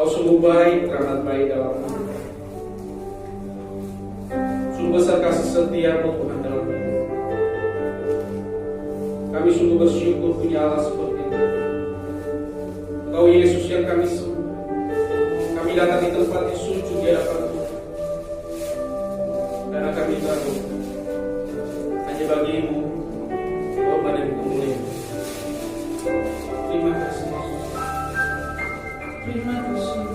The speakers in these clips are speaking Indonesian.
Kau sungguh baik, teramat baik dalam hidup. Sungguh besar kasih setiamu Tuhan dalam hidup. Kami sungguh bersyukur punya Allah seperti itu. Engkau Yesus yang kami sembah. Kami datang di tempat yang sujud di hadapan Tuhan. Karena kami tahu hanya bagimu hormat dan kemuliaan. Terima kasih. Terima kasih.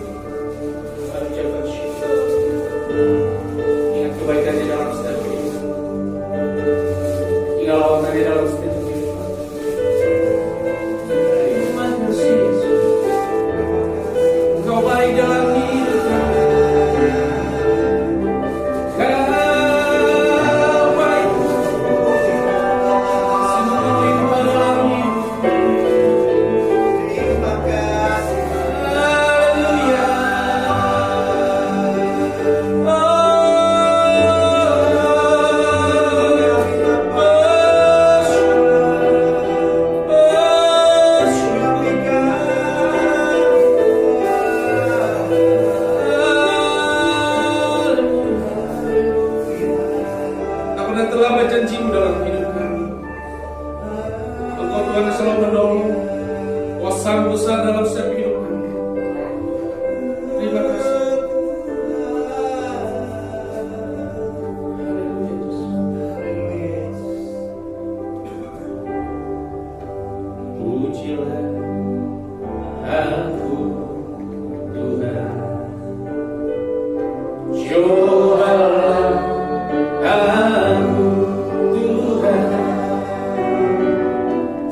Kami ucapkan syukur. Ingat kebaikan di dalam setiap hidup. Ingat lawanan di dalam setiap hidup. Terima kasih. Engkau baik dalam hidup kami. Telah berjanjimu dalam hidup kami. Engkau Tuhan yang selalu menolong, kuasa besar dalam setiap hidup kami. Terima kasih. Pujilah aku Tuhan. Cobalah aku Tuhan,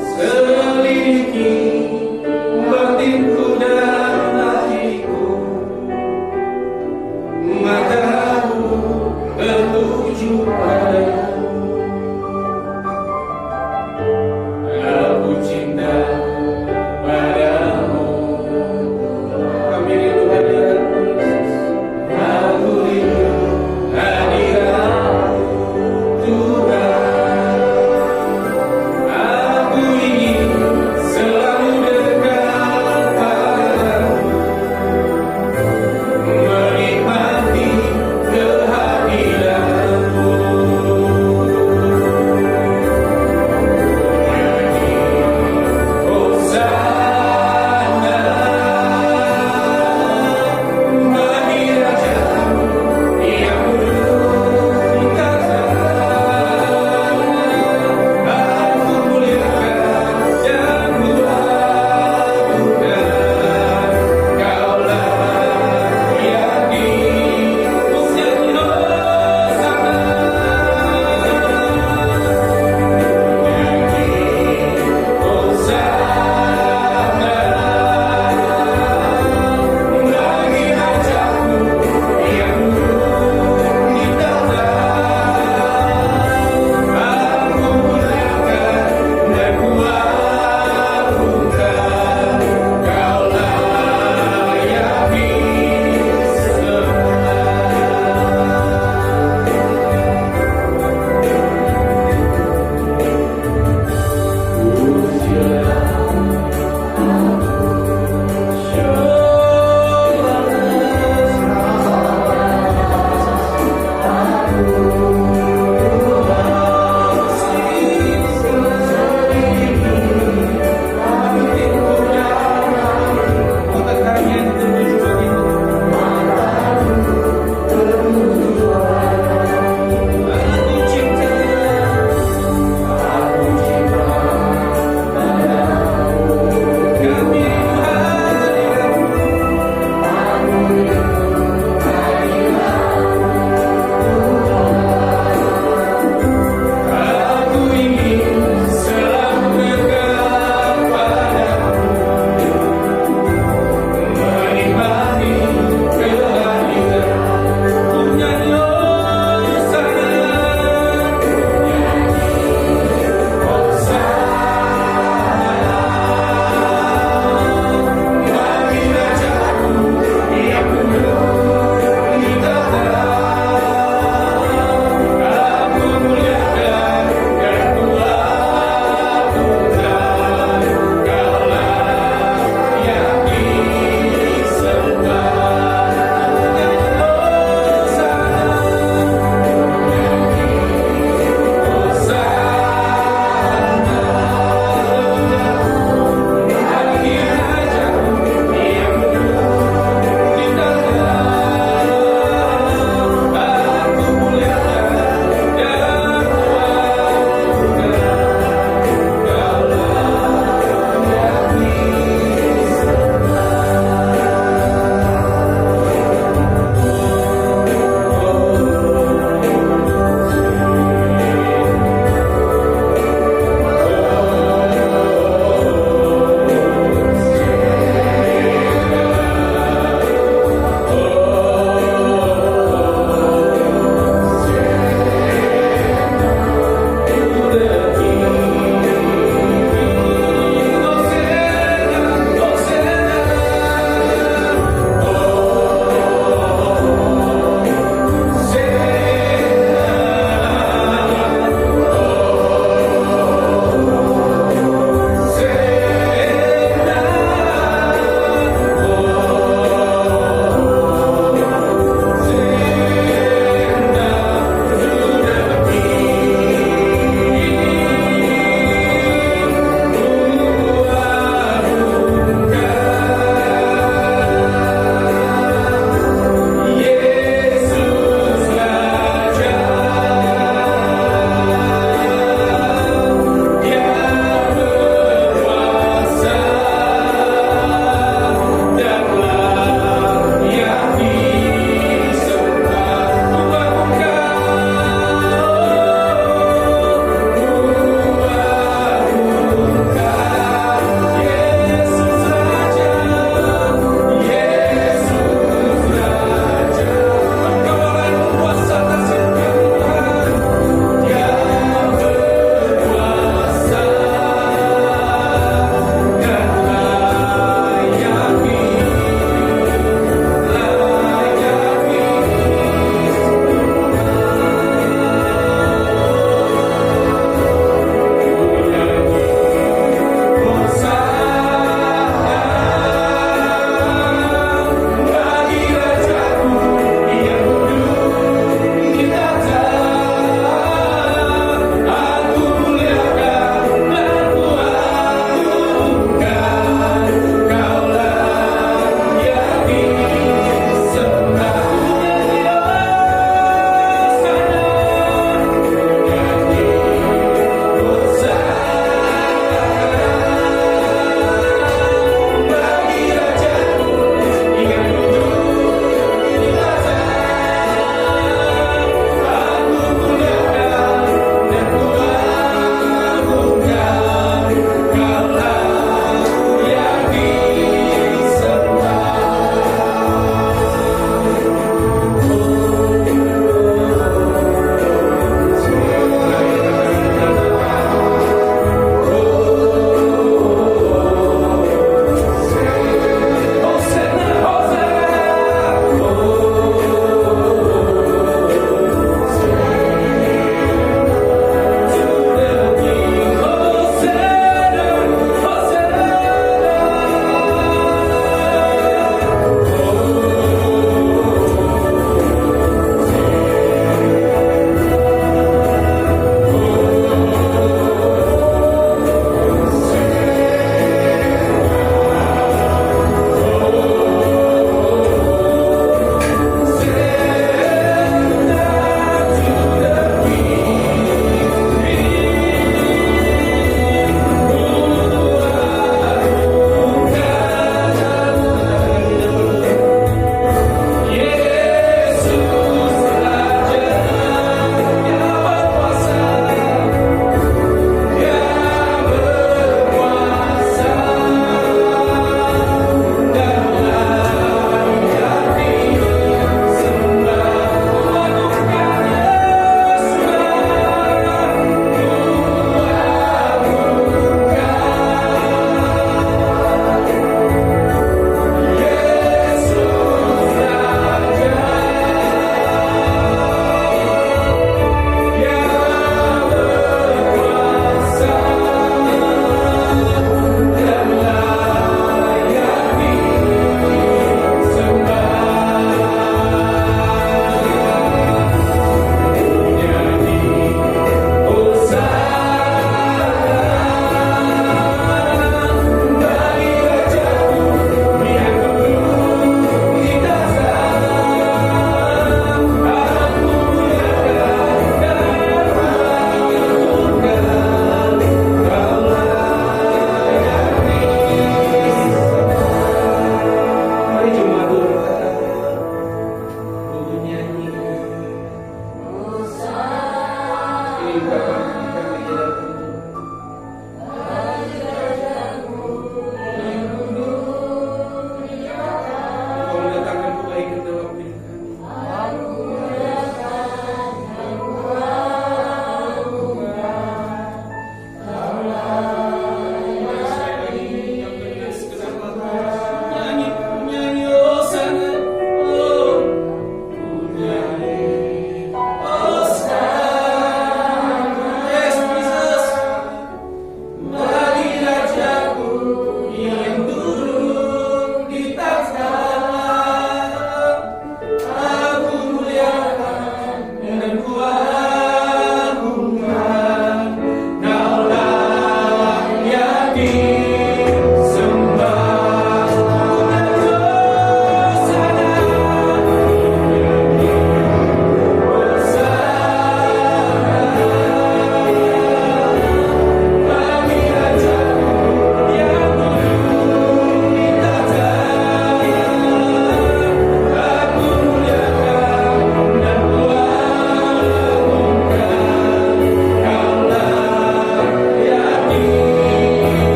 selidiki batinku dan hatiku, mataku bertuju padamu. Aku cinta padamu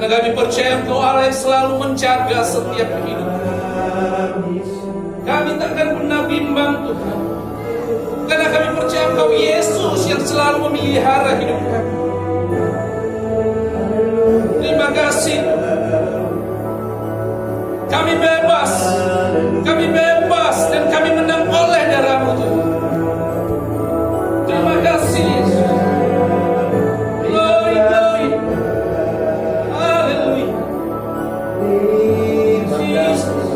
Karena kami percaya Engkau Allah yang selalu menjaga setiap kehidupan. Kami takkan pernah bimbang Tuhan, karena kami percaya Engkau Yesus yang selalu memelihara hidup kami. Terima kasih Tuhan. Kami bebas dan kami menang oleh darah-Mu Tuhan. Terima kasih Yesus. Glory, glory. Haleluya. Jesus.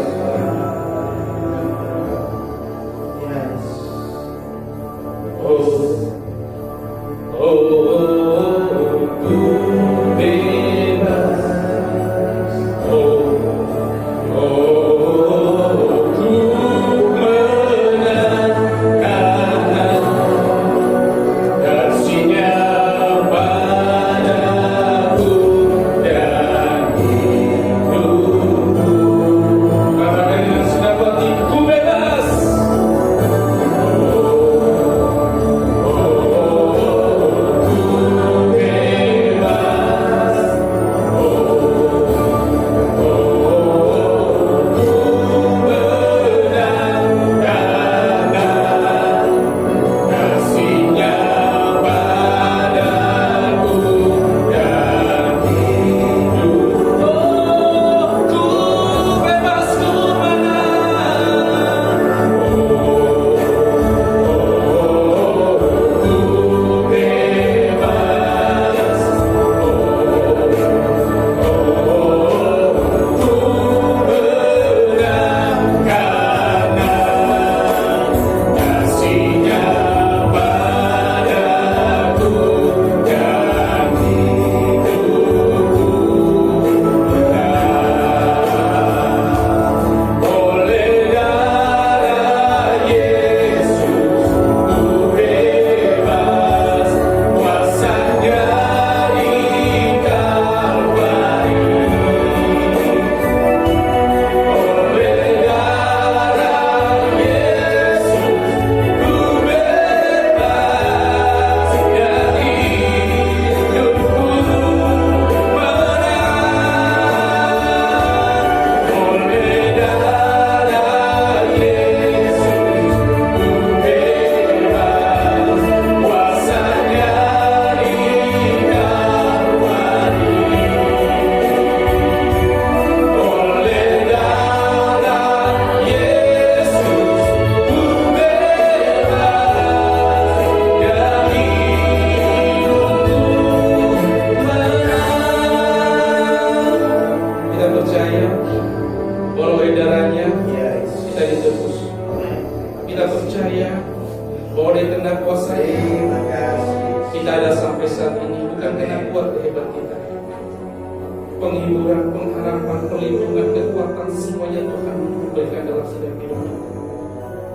Penghiburan, pengharapan, perlindungan, kekuatan, semuanya Tuhan berikan dalam setiap hidup.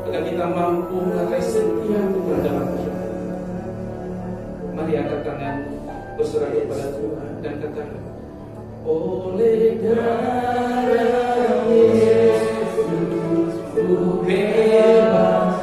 Agar kita mampu mengakai setia Tuhan dalam hidup. Mari angkat tangan, berserah kepada Tuhan dan katakan, oleh darah Yesus ku bebas,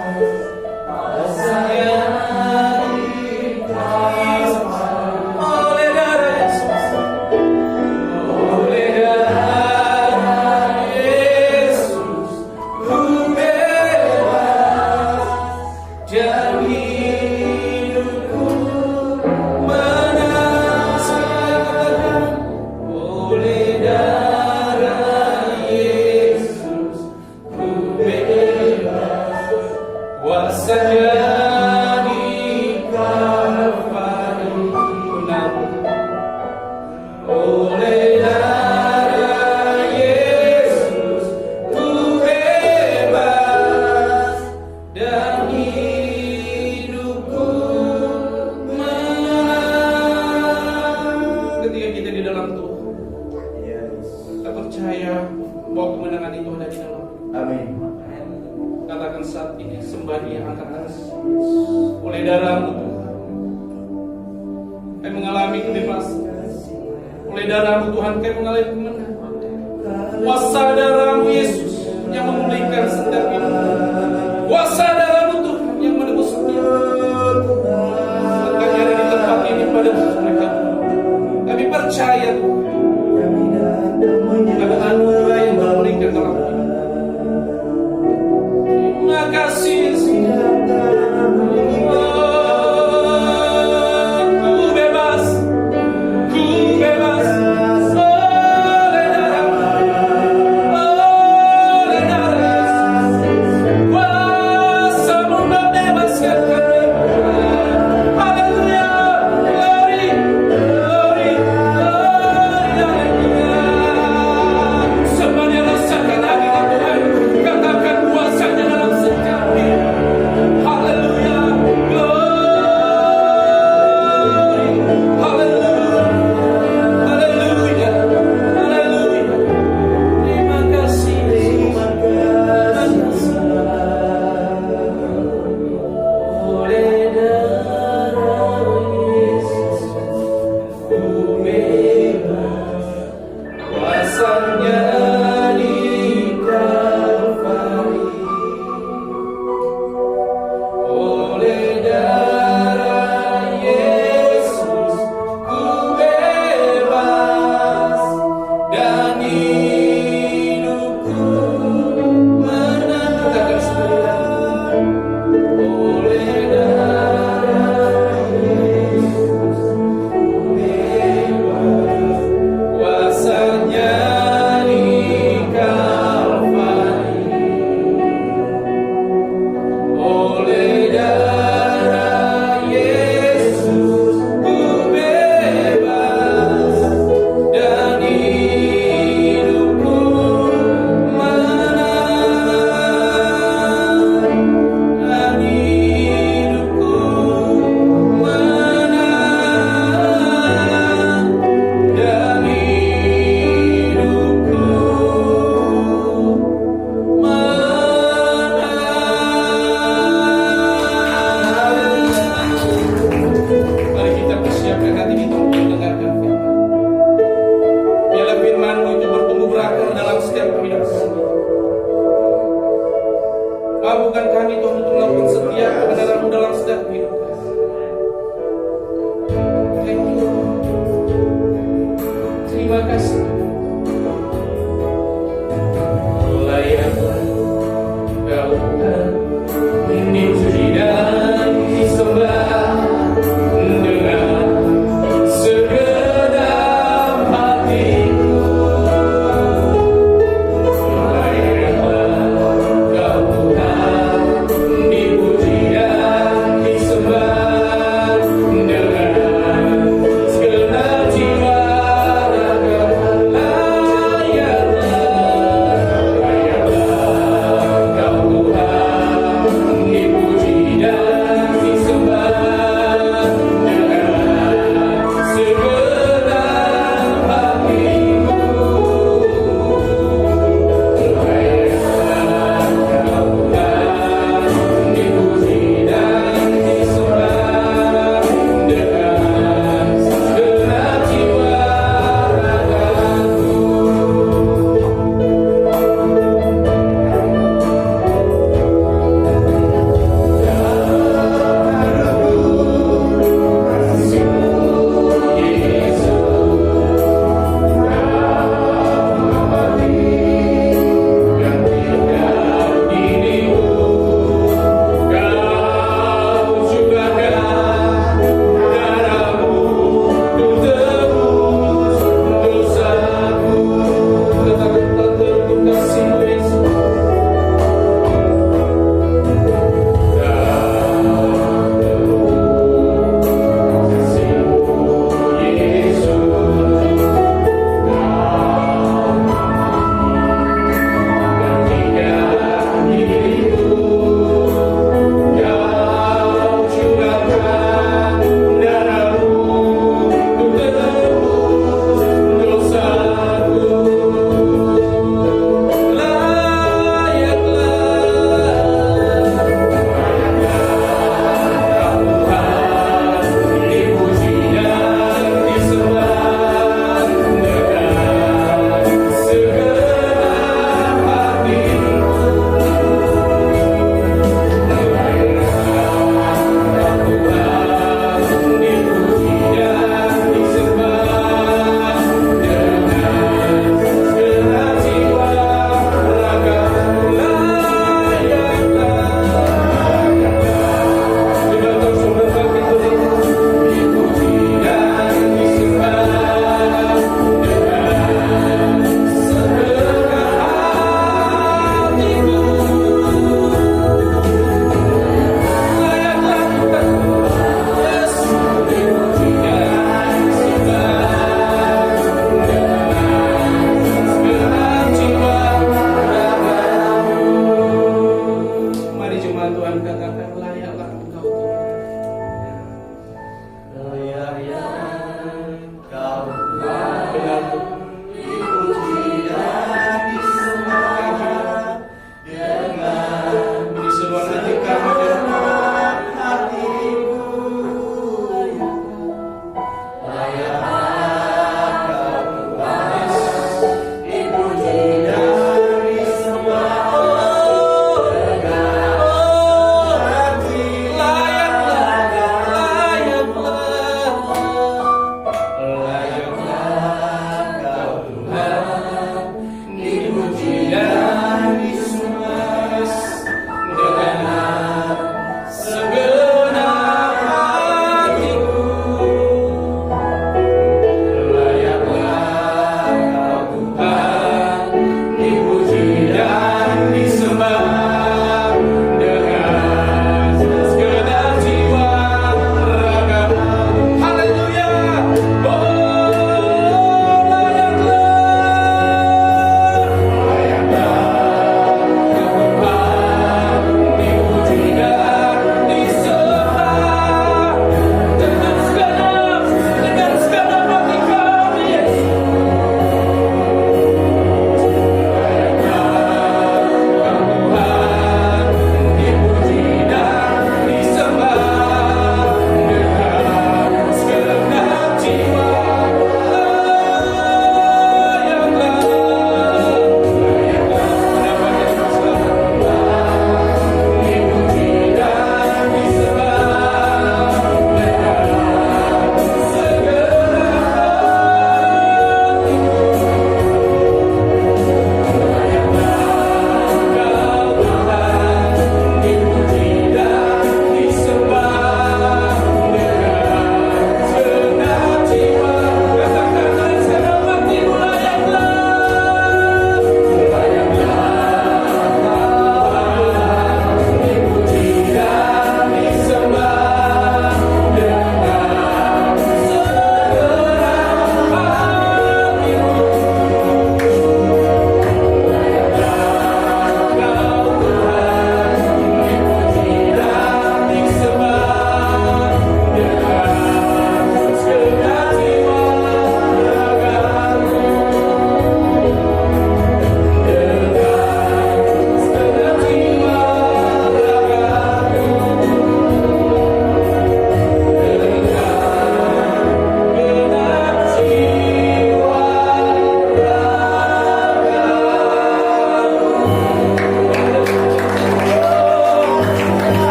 saya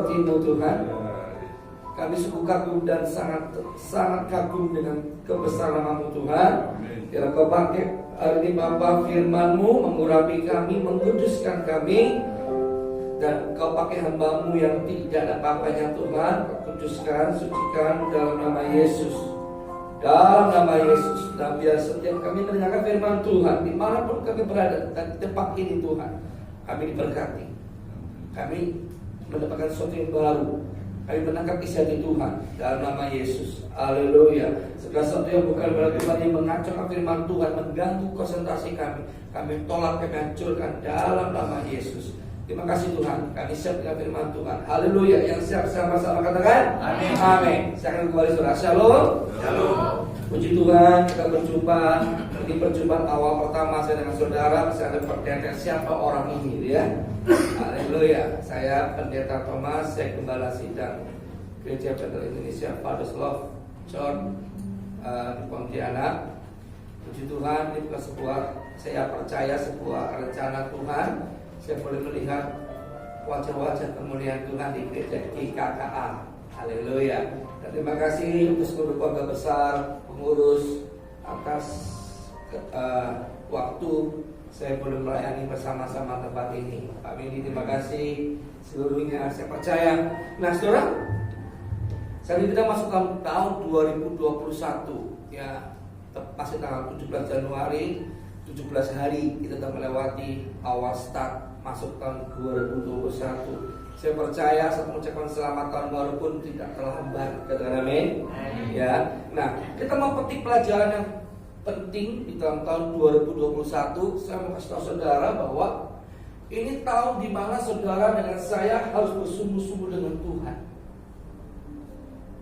seperti-Mu Tuhan. Kami sungguh kagum dan sangat kagum dengan kebesaran nama-Mu Tuhan. Biar Kau pakai hari ini Bapa firman-Mu mengurapi kami, mengkuduskan kami. Dan Kau pakai hamba-Mu yang tidak ada apa-apanya Tuhan, Kau kuduskan, sucikan dalam nama Yesus. Dalam nama Yesus. Dan biar setiap kami mendengarkan firman Tuhan, dimanapun kami berada, dan di tempat ini Tuhan, kami diberkati. Kami mendapatkan sesuatu yang baru. Kami menangkap isi hati Tuhan dalam nama Yesus. Haleluya. Segala sesuatu yang bukan dari Tuhan, yang mengacaukan firman Tuhan, mengganggu konsentrasi kami, kami tolak, kami hancurkan dalam nama Yesus. Terima kasih Tuhan, kami siap dengan firman Tuhan. Haleluya. Yang siap sama-sama katakan amin. Amin. Saya akan kembali saudara. Shalom. Shalom. Puji Tuhan, kita berjumpa. Ini perjumpaan awal pertama saya dengan saudara. Saya ada pertanyaan siapa orang ini, ya. Haleluya. Saya Pendeta Thomas, saya Gembala Sidang Gereja Bethel Indonesia Father's Love Church di Pontianak. Puji Tuhan, ini bukan sebuah, saya percaya sebuah rencana Tuhan. Saya boleh melihat wajah-wajah kemuliaan Tuhan di gereja GKKA. Haleluya. Dan terima kasih untuk seluruh keluarga besar, pengurus atas waktu saya boleh melayani bersama-sama tempat ini. Pak Mini, terima kasih seluruhnya. Saya percaya. Nah, saudara, saat ini kita masuk tahun 2021, ya, masih tanggal 17 Januari, 17 hari kita telah melewati awal start masuk tahun 2021. Saya percaya saat mengucapkan selamat tahun baru pun tidak terlambat. Katakan amin. Ya. Nah, kita mau petik pelajaran yang penting di dalam tahun 2021. Saya mau kasih tahu saudara bahwa ini tahun di mana saudara dengan saya harus bersungguh-sungguh dengan Tuhan.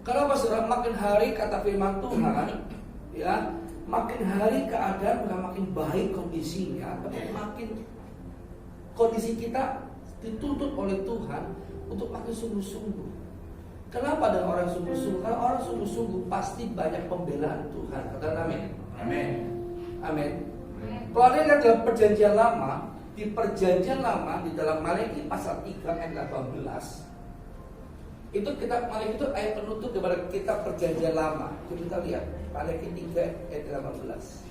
Kenapa saudara? Makin hari kata firman Tuhan, ya, makin hari keadaan bukan makin baik kondisinya, tapi makin kondisi kita dituntut oleh Tuhan untuk makin sungguh-sungguh. Kenapa dengan orang sungguh-sungguh? Karena orang sungguh-sungguh pasti banyak pembelaan Tuhan. Katakan amin. Amin. Amin. Kalau ada yang dalam perjanjian lama, di perjanjian lama di dalam Maleakhi pasal 3 ayat 18, itu kitab Maleakhi itu ayat penutup daripada kitab perjanjian lama. Jadi kita lihat Maleakhi 3 ayat 18.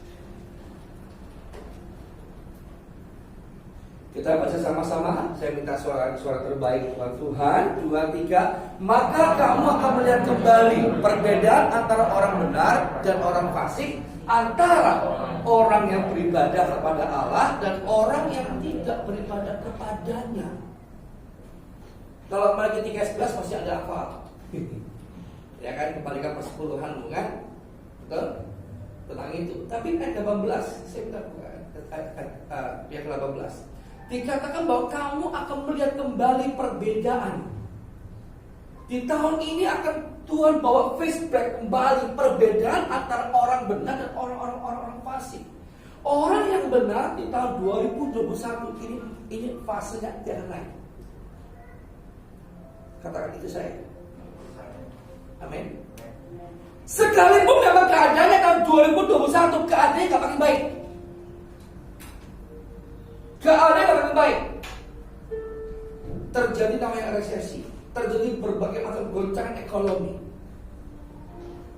Kita baca sama-sama. Saya minta suara terbaik buat Tuhan. 2, 3. Maka kamu akan melihat kembali perbedaan antara orang benar dan orang fasik, antara orang yang beribadah kepada Allah dan orang yang tidak beribadah kepadanya. Kalau Maleakhi 3:11 masih ada apa? Ya kan, kembalikan persepuluhan, bukan? Betul? Tentang itu. Tapi ayat 18, saya minta ayat 18. Dikatakan bahwa kamu akan melihat kembali perbedaan. Di tahun ini akan Tuhan bawa flashback kembali perbedaan antara orang benar dan orang fasik. Orang yang benar di tahun 2021 ini fasenya tidak naik. Katakan itu saya. Amin. Sekalipun memang keadaannya tahun 2021 keadaannya gak makin baik. Keadaan gak makin baik. Terjadi namanya resesi, terjadi berbagai macam goncangan ekonomi.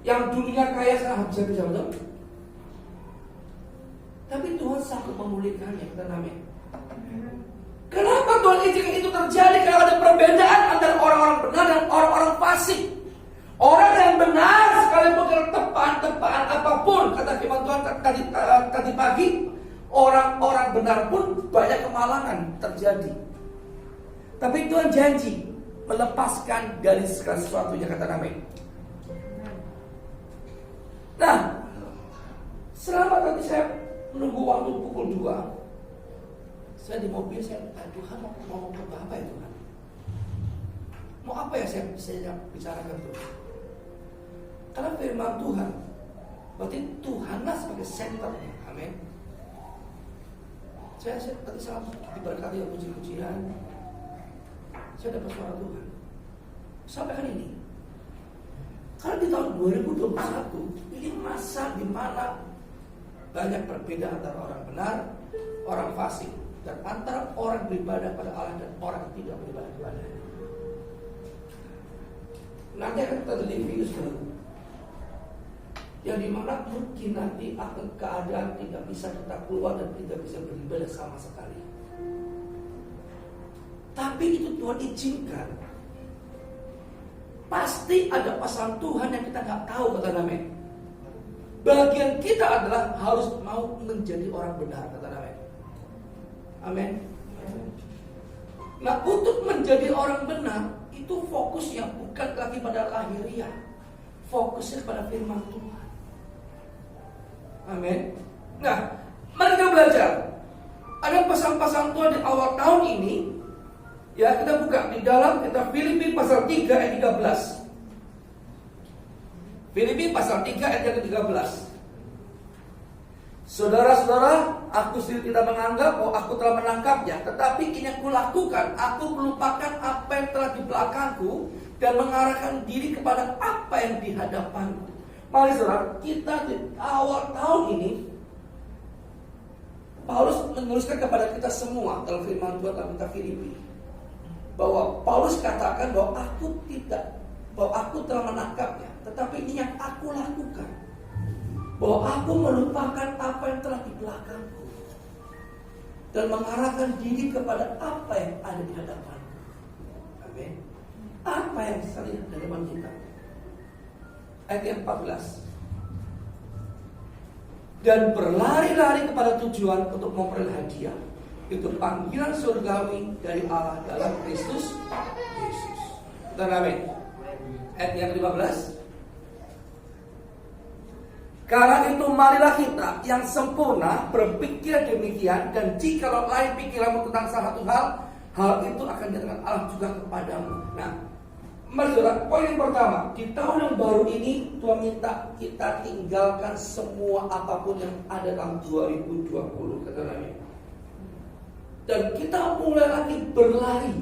Yang dunia kaya sekarang habis-habisan, betul? Tapi Tuhan sanggup memulihkannya. Kita amin. Kenapa Tuhan izinkan itu terjadi? Karena ada perbedaan antara orang-orang benar dan orang-orang fasik. Orang yang benar sekalipun tepaan apapun, kata firman Tuhan tadi pagi, orang-orang benar pun banyak kemalangan terjadi. Tapi Tuhan janji melepaskan dari segala sesuatunya, kata amin. Nah, selama tadi saya menunggu waktu pukul 2, saya di mobil, saya Tuhan mau apa ya Tuhan? Mau apa ya saya bicarakan Tuhan? Karena firman Tuhan, berarti Tuhanlah sebagai senternya. Amin. Saya tadi salah diberkati oleh puji-pujian. Saya dapat suara Tuhan. Sampaikan ini. Karena di tahun 2021 ini masa di mana banyak perbedaan antara orang benar, orang fasik, dan antara orang beribadah pada Allah dan orang tidak beribadah kepadanya. Nanti akan kita review sekarang. Yang dimana mungkin nanti akan keadaan tidak bisa kita keluar dan tidak bisa beribadah sama sekali. Tapi itu Tuhan izinkan. Pasti ada pasangan Tuhan yang kita nggak tahu, kata Namen. Bagian kita adalah harus mau menjadi orang benar, kata Namen. Amin. Nah, untuk menjadi orang benar itu fokusnya bukan lagi pada lahiriah, fokusnya pada firman Tuhan. Amin. Nah, mari kita belajar. Ada pesan-pesan Tuhan di awal tahun ini. Ya, kita buka di dalam kitab Filipi pasal 3 ayat 13. Filipi pasal 3 ayat 13. Saudara-saudara, aku sendiri tidak menganggap bahwa aku telah menangkapnya, tetapi ini yang kulakukan, aku melupakan apa yang telah di belakangku dan mengarahkan diri kepada apa yang di hadapanku. Mari saudara, kita di awal tahun ini Paulus menuliskan kepada kita semua dalam firman Tuhan dalam kitab Filipi bahwa Paulus katakan bahwa aku telah menangkapnya, tetapi ini yang aku lakukan, bahwa aku melupakan apa yang telah di belakangku dan mengarahkan diri kepada apa yang ada di hadapanku. Amin. Apa yang ada di hadapan kita? Ayat 14. Dan berlari-lari kepada tujuan untuk memperoleh hadiah, itu panggilan surgawi dari Allah dalam Kristus Yesus. Dan amin. Ayat yang 15. Karena itu marilah kita yang sempurna berpikir demikian, dan jika lain pikiranmu tentang satu hal itu akan dinyatakan Allah juga kepadamu. Nah, mari saudara, poin yang pertama, di tahun yang baru ini Tuhan minta kita tinggalkan semua apapun yang ada dalam 2020, kata Nabi. Dan kita mulai lagi berlari,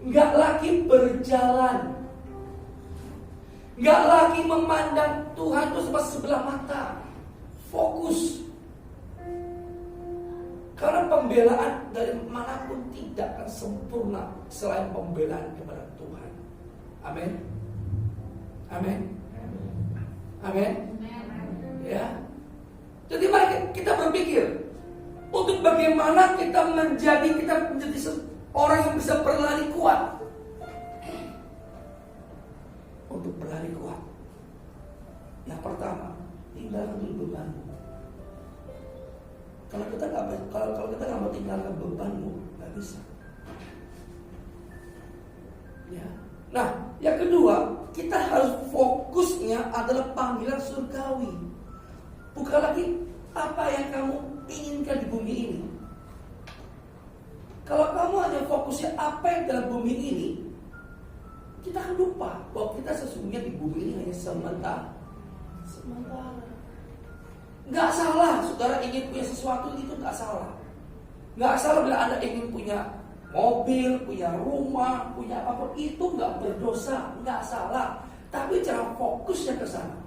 nggak lagi berjalan, nggak lagi memandang Tuhan itu sebelah mata, fokus. Karena pembelaan dari manapun tidak akan sempurna selain pembelaan kepada Tuhan. Amin. Amin. Amin. Ya. Jadi mari kita berpikir untuk bagaimana kita menjadi orang yang bisa berlari kuat. Untuk berlari kuat, yang pertama, tinggalkan dulu bebanmu. Kalau kita nggak mau tinggalkan bebanmu, nggak bisa. Ya. Nah, yang kedua, kita harus fokusnya adalah panggilan surgawi, bukan lagi apa yang kamu inginkan di bumi ini. Kalau kamu hanya fokusnya apa yang dalam bumi ini, kita akan lupa bahwa kita sesungguhnya di bumi ini hanya sementara. Nggak salah, saudara ingin punya sesuatu itu nggak salah. Nggak salah bila Anda ingin punya mobil, punya rumah, punya apa, itu nggak berdosa, nggak salah. Tapi jangan fokusnya ke sana.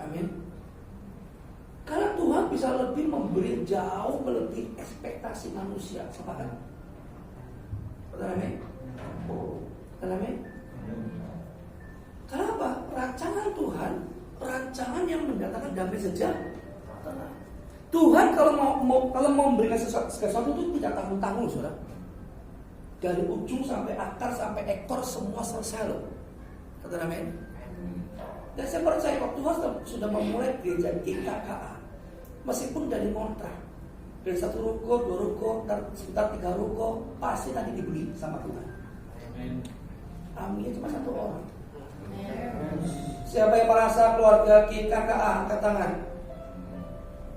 Amin. Karena Tuhan bisa lebih memberi jauh melebihi ekspektasi manusia. Sepakat? Betul, amin. Amin. Kenapa? Rancangan Tuhan, rancangan yang mendatangkan damai sejahtera. Tuhan kalau mau memberikan sesuatu itu tidak tanggung-tanggung, saudara. Dari ujung sampai akar sampai ekor semua selesai loh. Kata amin. Dan saya percaya kalau Tuhan sudah memulai gereja GKKA, meskipun dari kontrak, dari 1 ruko, 2 ruko, sekitar 3 ruko, pasti nanti dibeli sama Tuhan. Amin. Cuma 1 orang. Siapa yang merasa keluarga GKKA, angkat tangan.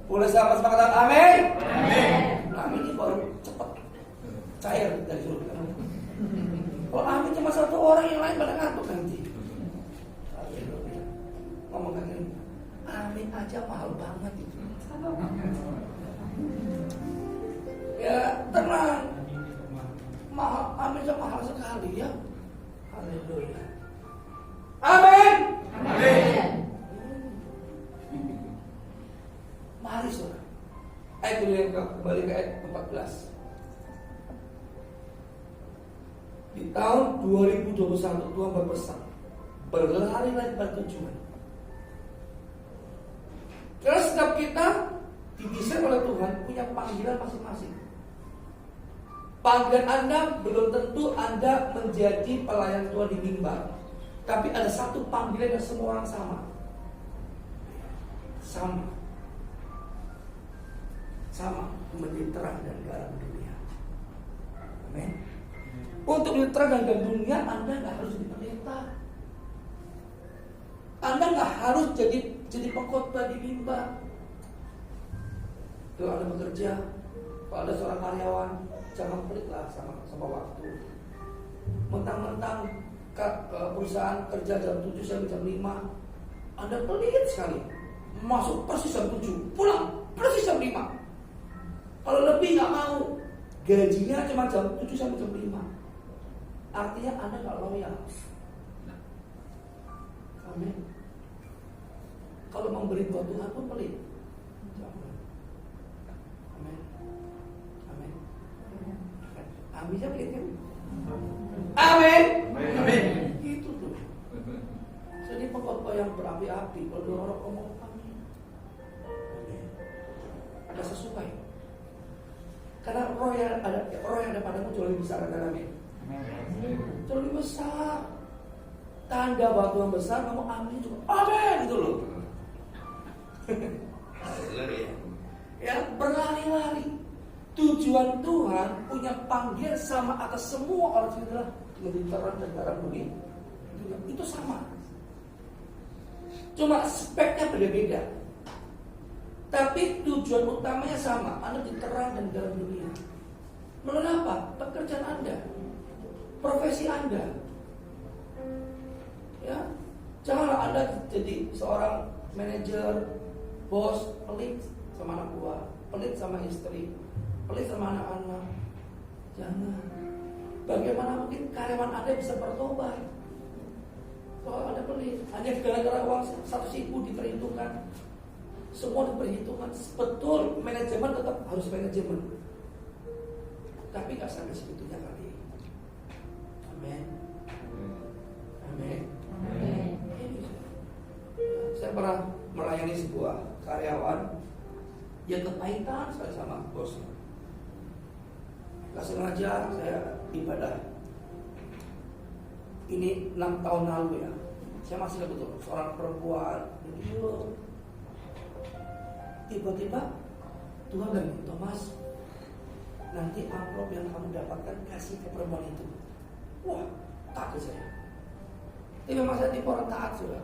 Boleh sama kata amin. Amin ini baru cepat cair dari surga. Kalau amin cuma 1 orang, yang lain pada ngantuk nanti. Ngomong kan, amin aja mahal banget itu. Ya tenang, mahal, amin aja mahal sekali ya. Haleluya. Amin. Amin. Mari saudara. Ayat dulu yang kembali ke ayat 14. tahun 2021 Tuhan berpesan, berlari-lari pada tujuan. Karena setiap kita didesain oleh Tuhan punya panggilan masing-masing. Panggilan Anda belum tentu Anda menjadi pelayan Tuhan di mimbar, tapi ada satu panggilan yang semua orang sama. Sama menjadi terang dan garam dunia. Amin. Untuk menjadi terang dan garam dunia, Anda nggak harus jadi pendeta. Anda nggak harus jadi pengkhotbah di mimbar. Kalau Anda bekerja, kalau ada seorang karyawan, jangan pelitlah sama waktu. Mentang-mentang perusahaan kerja jam 7 sampai jam 5, Anda pelit sekali. Masuk persis jam 7, pulang persis jam 5. Kalau lebih nggak mau, gajinya cuma jam 7 sampai jam 5. Artinya Anda nggak loyal. Amin. Kalau memberi buat Tuhan pun pelit. Amin. Amin. Amin ya pelit kan? Amin. Amin. Gitu tuh. Jadi pengkhotbah yang berapi-api, kalau orang ngomong amin. Ada sesuai. Karena roh yang ada padamu jauh lebih besar dari amin. Jauh lebih besar. Tanda bahwa Tuhan besar, kamu amin juga. Amin gitu loh. Ya, berlari-lari. Tujuan Tuhan punya panggilan sama atas semua orang sekitar, lebih terang dan garam dunia. Itu sama. Cuma speknya beda-beda. Tapi tujuan utamanya sama. Anda diterang dan garam dunia. Melalui apa? Pekerjaan Anda, profesi Anda. Ya, janganlah Anda jadi seorang manajer, bos, pelit sama anak buah, pelit sama istri, pelit sama anak-anak. Jangan. Bagaimana mungkin karyawan Anda bisa bertobat kalau Anda pelit? Hanya gara-gara uang 100.000 diperhitungkan. Semua diperhitungkan. Betul, manajemen tetap harus manajemen, tapi gak sampai segitunya kali. Amin. Amin. Saya pernah melayani sebuah karyawan yang kepahitan sekali sama bosnya. Gak sengaja saya ibadah. Ini 6 tahun lalu ya. Saya masih ingat betul, seorang perempuan dulu. Tiba-tiba Tuhan bilang, Thomas, nanti amplop yang kamu dapatkan kasih ke perempuan itu. Wah, takut saya. Tapi memang saya tipe orang taat sudah.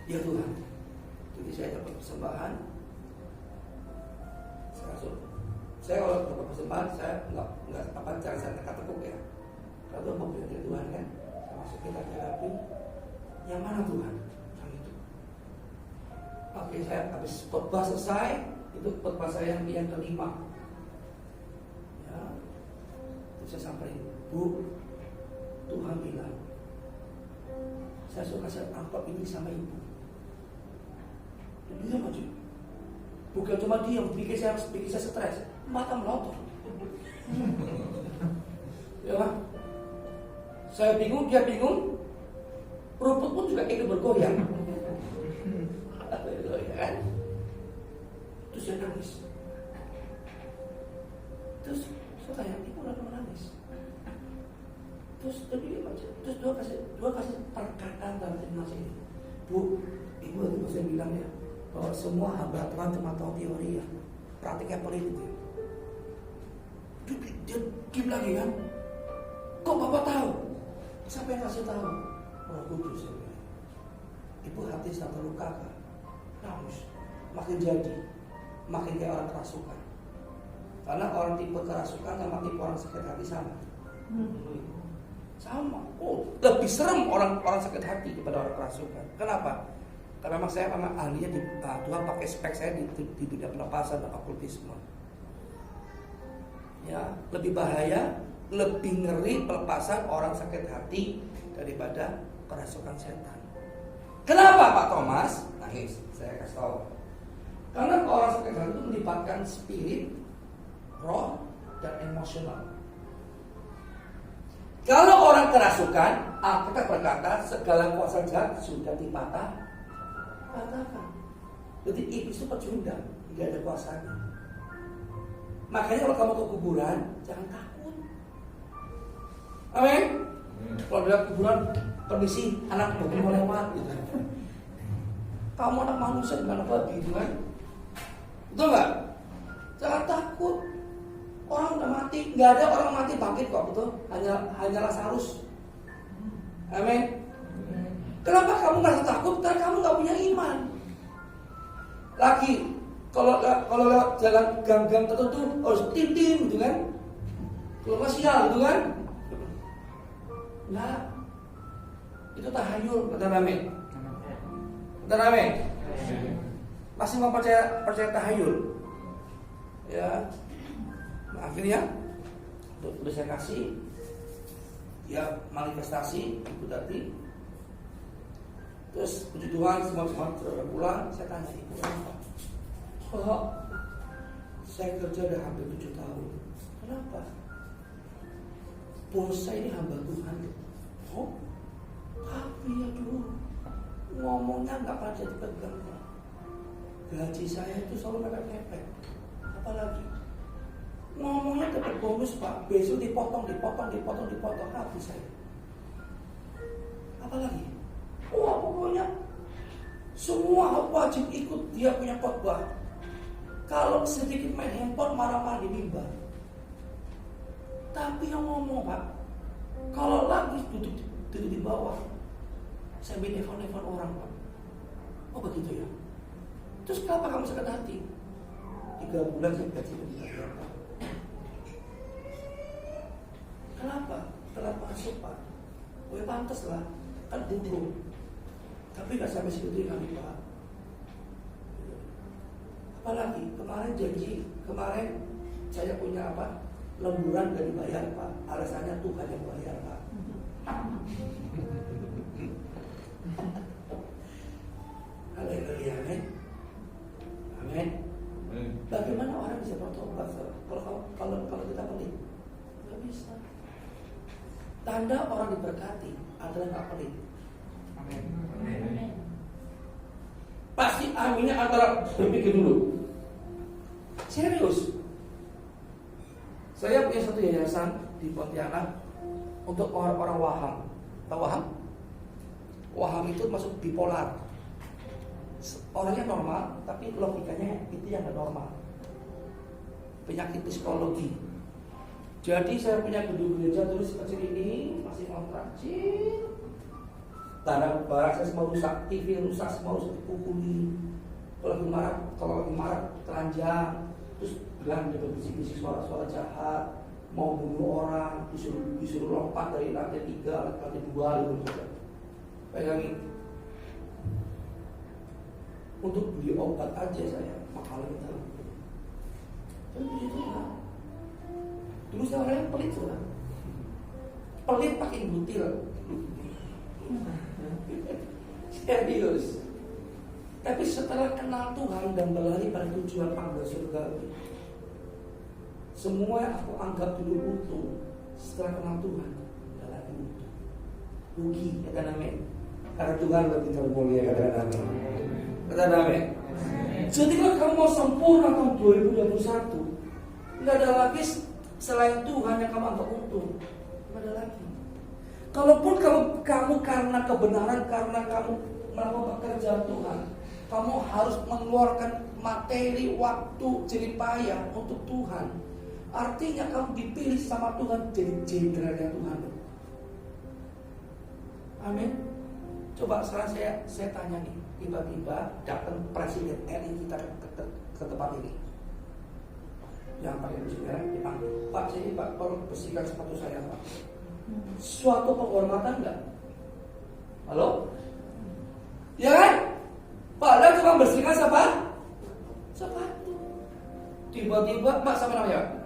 Ya Tuhan. Jadi saya dapat persembahan. Saya kalau dapat persembahan, saya nggak apa cara saya teka-tekuk ya. Kalau mau bilang dari Tuhan kan, saya masukin lagi api. Yang mana Tuhan? Yang itu. Oke, saya habis khotbah selesai, itu khotbah saya yang kelima. Ya, terus saya samperin, Bu, Tuhan bilang, saya suka kasih amplop ini sama ibu. Dia maju. Bukan cuma dia yang bikin saya stres, mata melotot. Ya kan? Saya bingung, dia bingung. Rumput pun juga ikut bergoyang. Ya kan? Terus dia nangis. Terus saya tanya, ibu kenapa menangis? Terus dia baca. Terus dua kasih perkataan dalam nasi ini. Bu, ibu itu saya bilang ya, bahwa semua hamba Tuhan cuma tahu teori ya, praktiknya pelit itu. Dia diam lagi kan? Kok Bapak tahu? Siapa yang kasih tahu? Roh Kudus. Ibu hati sedang terluka kan? Nangis, makin jadi, makin kayak orang kerasukan. Karena orang tipe kerasukan sama tipe orang sakit hati sama. Sama. Oh, lebih serem orang sakit hati daripada orang kerasukan. Kenapa? Karena memang saya memang ahlinya Tuhan pakai spek saya di bidang pelepasan dan okultisme. Ya, lebih bahaya, lebih ngeri pelepasan orang sakit hati daripada kerasukan setan. Kenapa Pak Thomas? Nangis, saya kasih tahu. Karena orang sakit hati itu melibatkan spirit, roh, dan emosional. Kalau orang kerasukan, Alkitab berkata segala kuasa jahat sudah dipatahkan. Jadi iblis itu pecundang, tidak ada kuasanya. Makanya kalau kamu ke kuburan, jangan takut. Amin. Kalau dalam kuburan, permisi, anak babi mau lewat. Gitu. Kamu anak manusia dengan babi, gitu kan? Betul nggak? Jangan takut. Orang udah mati, nggak ada orang mati bangkit kok, betul? Hanya Lazarus. Amin. Kenapa kamu merasa takut? Karena kamu nggak punya iman. Lagi, kalau lewat jalan gang-gang tertentu harus tim-tim, gitu kan? Kalau nggak sial, gitu kan? Nah, itu tahayul, kata Amin. Kata Amin. Masih mau percaya tahayul? Ya. Nah, akhirnya udah saya kasih ya manifestasi ibu tadi. Terus puji Tuhan semua sudah pulang. Saya tanya ibu kenapa? Oh, saya kerja udah hampir 7 tahun. Kenapa? Bos saya ini hamba Tuhan. Oh, tapi aduh, ngomongnya nggak pernah jadi pegang. Gaji saya itu selalu mepet-mepet. Apalagi ngomongnya dapat bonus Pak, besok dipotong habis saya. Apalagi? Wah pokoknya semua wajib ikut dia punya khotbah. Kalau sedikit main handphone marah-marah di mimbar. Tapi yang ngomong Pak, kalau lagi duduk di bawah, saya nelfon orang Pak. Oh begitu ya. Terus kenapa kamu sakit hati? 3 bulan saya gaji berapa? Kenapa? Kenapa masuk Pak? Oh ya pantas lah, kan dulu. Tapi gak sampai segitu kami Pak. Apalagi kemarin saya punya apa? Lemburan gak dibayar Pak. Alasannya Tuhan yang bayar Pak. Haleluya, amin. Amin. Bagaimana orang bisa bertobat kalau kita pelit? Gak bisa. Tanda orang diberkati adalah gak pelit. Amin. Pasti aminnya antara berpikir dulu. Serius. Saya punya satu yayasan di Pontianak untuk orang-orang waham. Tahu waham? Waham itu masuk bipolar. Orangnya normal, tapi logikanya itu yang gak normal. Penyakit psikologi. Jadi saya punya gedung gereja dulu sekecil ini, masih kontrak kecil. Barang-barang saya semua rusak, TV rusak, semua rusak dipukuli. Kalau lagi marah telanjang, terus bilang dia berbisik-bisik suara-suara jahat, mau bunuh orang, disuruh lompat dari lantai 3, lantai 2 gitu. Bayangin. Untuk beli obat aja saya mahal gitu. Dan begitu lah. Dulu saya orangnya pelit sudah. Pelit pakai butil. Serius. Tapi setelah kenal Tuhan dan berlari pada tujuan panggilan surgawi, semua yang aku anggap dulu utuh setelah kenal Tuhan tidak lagi utuh. Rugi, kata amin. Karena Tuhan lebih termulia, kata amin. Kata amin. Jadi kalau kamu mau sempurna tahun 2021, nggak ada lagi selain Tuhan yang kamu anggap utuh. Nggak ada lagi. Kalaupun kamu karena kebenaran, karena kamu melakukan pekerjaan Tuhan, kamu harus mengeluarkan materi, waktu, jerih payah untuk Tuhan. Artinya kamu dipilih sama Tuhan jadi jenderalnya Tuhan. Amin. Coba sekarang saya tanya nih, tiba-tiba datang presiden RI kita ke tempat ini. Yang pakai baju merah dipanggil, Pak, sini Pak, tolong bersihkan sepatu saya Pak. Suatu penghormatan enggak? Halo? Ya kan? Padahal cuma bersihkan sepatu. Tiba-tiba Pak sama namanya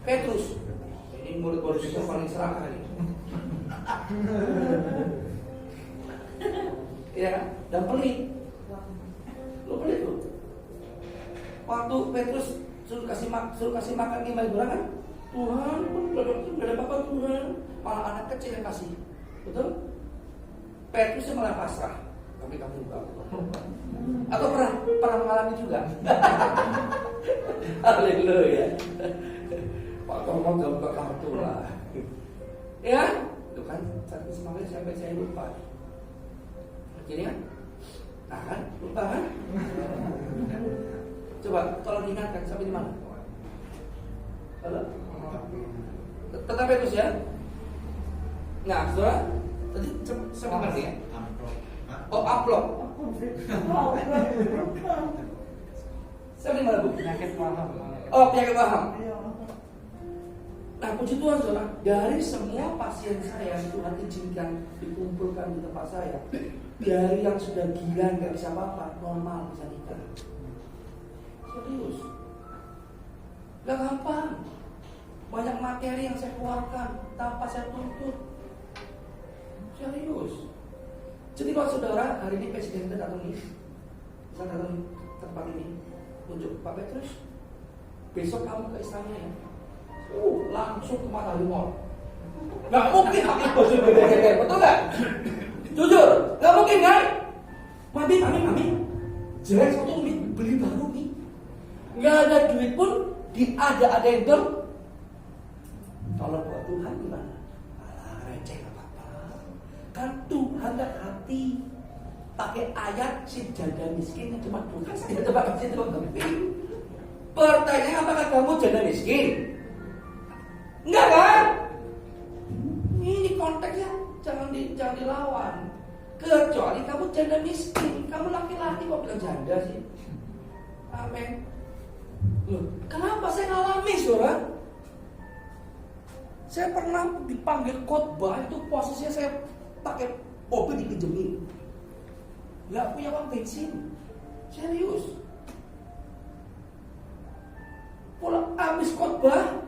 Petrus. Ini mulut polisi yang paling serakah ini. Ya, dan pelit. Lu pelit lu. Waktu Petrus suruh kasih makan 5 orang kan? Tuhan pun gak ada apa-apa Tuhan. Malah anak kecil yang kasih. Betul? Petrus malah pasrah. Tapi kamu juga. Atau pernah mengalami juga? Haleluya. Pak Tomo gak buka kartu lah. Ya, itu kan satu semangat sampai saya lupa. Jadi kan? Nah kan, lupa kan? Coba tolong ingatkan sampai di mana? Halo? Tetap Petrus ya? Nah, saudara, tadi sama ngerti ya? Oh, upload. Sampai di mana Bu? Penyakit paham. Oh, penyakit paham. Nah, puji Tuhan saudara, dari semua pasien saya yang Tuhan izinkan dikumpulkan di tempat saya, dari yang sudah gila nggak bisa apa-apa, normal bisa nikah. Serius, nggak gampang. Banyak materi yang saya keluarkan tanpa saya tuntut. Serius. Jadi kalau saudara hari ini presiden datang nih, saya datang ke tempat ini, tunjuk Pak Petrus, besok kamu ke istana ya. Langsung ke Matahari Mall. Gak mungkin pakai baju beda-beda, betul gak? Jujur, gak mungkin kan? Mami, jelek satu mie, beli baru mie. Gak ada duit pun, ada yang tolong buat Tuhan gimana? Alah, receh apa-apa. Kan Tuhan gak hati. Pakai ayat si janda miskin yang cuma Tuhan tidak dapat kasih Tuhan keping. Pertanyaan, apakah kamu janda miskin? Enggak kan? Ini konteksnya jangan dilawan. Kecuali kamu janda miskin, kamu laki-laki kok bilang janda sih? Amin. Loh, kenapa saya ngalami saudara? Saya pernah dipanggil khotbah itu posisinya saya pakai mobil dipinjemin. Gak punya uang bensin. Serius. Pulang habis khotbah,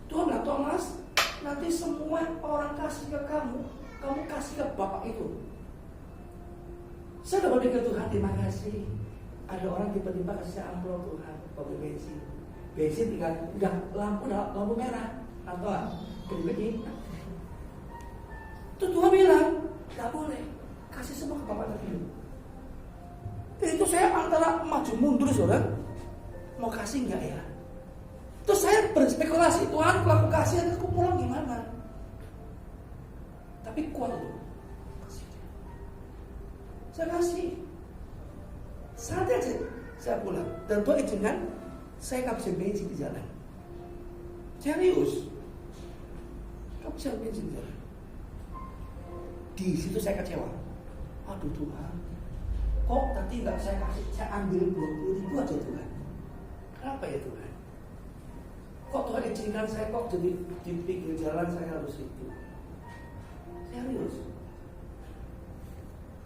Tuhan bilang, Thomas, nanti semua orang kasih ke kamu kasih ke bapak itu. Saya udah berdoa ke Tuhan, terima kasih. Ada orang tiba-tiba kasih saya amplop Tuhan, mobil bensin. Bensin tinggal, udah lampu merah. Atau begini. Itu Tuhan bilang, gak boleh kasih semua ke bapak tadi. Itu saya antara maju mundur saudara, mau kasih nggak ya? Terus saya berspekulasi, Tuhan kalau aku kasih, aku pulang gimana? Tapi kuat loh. Saya kasih. Saat aja saya pulang. Dan Tuhan izinkan saya ngabisin bensin di jalan. Serius. Ngabisin bensin di jalan. Di situ saya kecewa. Aduh Tuhan, kok tadi nggak saya kasih, saya ambil 20.000 aja Tuhan. Kenapa ya Tuhan? Kok Tuhan izinkan saya kok jadi di pinggir jalan saya harus itu? Serius.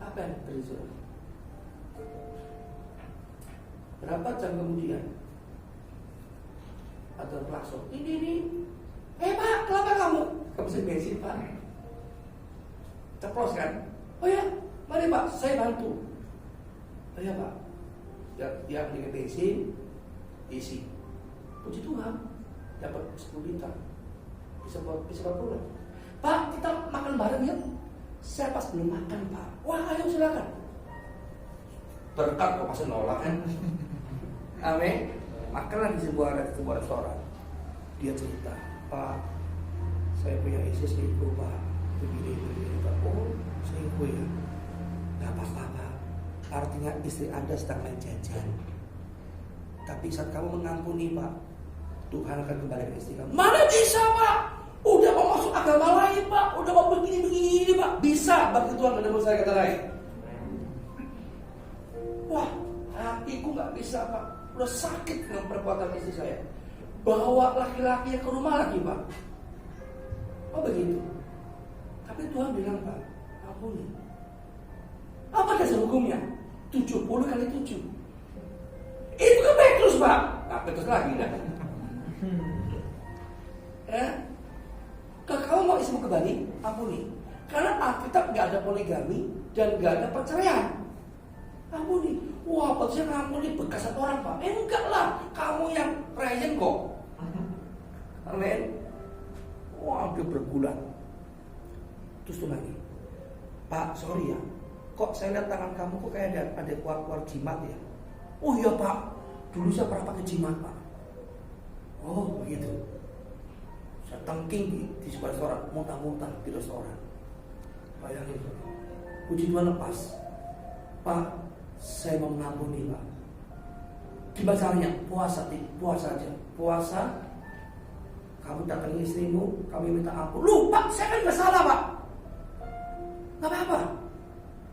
Apa yang terjadi? Berapa jam kemudian ada klakson. Ini. Pak, kenapa kamu? Kebesin bensin Pak. Ceplos kan? Oh ya, mari Pak, saya bantu. Oh ya Pak. Dia beli bensin, isi. Puji Tuhan. Dapat 10 liter, bisa pulang. Pak, kita makan bareng ya? Saya pas belum makan Pak. Wah, ayo silakan. Berkat kok masih nolak kan? Amin. Makanlah di sebuah restoran. Dia cerita, Pak, saya punya istri selingkuh Pak. Begini Pak. Oh, selingkuh ya? Gak apa-apa Pak. Artinya istri Anda sedang main jajan. Tapi saat kamu mengampuni Pak, Tuhan akan kembali ke istri kamu. Mana bisa Pak? Udah mau masuk agama lain Pak. Udah mau begini Pak. Bisa bagi Tuhan menurut saya kata lain. Wah, hatiku gak bisa Pak. Udah sakit dengan perbuatan istri saya. Bawa laki-laki ke rumah lagi Pak. Oh begitu. Tapi Tuhan bilang Pak, ampuni. Apa dasar hukumnya? 70 kali 7. Itu kan Petrus Pak. Nah Petrus lagi kan. Ya, kalau kamu mau istrimu kembali, ampuni. Karena Alkitab nggak ada poligami dan nggak ada perceraian. Ampuni. Wah, Petrusnya ngampuni bekas satu orang Pak. Enggak lah, kamu yang rayeng kok. Amin. Wah, dia bergulat. Terus tuh lagi, Pak, sorry ya, kok saya lihat tangan kamu kok kayak ada keluar jimat ya? Oh iya Pak, dulu saya pernah pakai jimat Pak. Oh begitu. Saya tengking di sebuah restoran, muntah-muntah di restoran. Bayangin, puji Tuhan lepas. Pak, saya mau mengampuni Pak. Gimana caranya? Puasa aja. Puasa. Kamu datangi istrimu, kami minta ampun. Lu Pak, saya kan gak salah Pak. Gak apa-apa.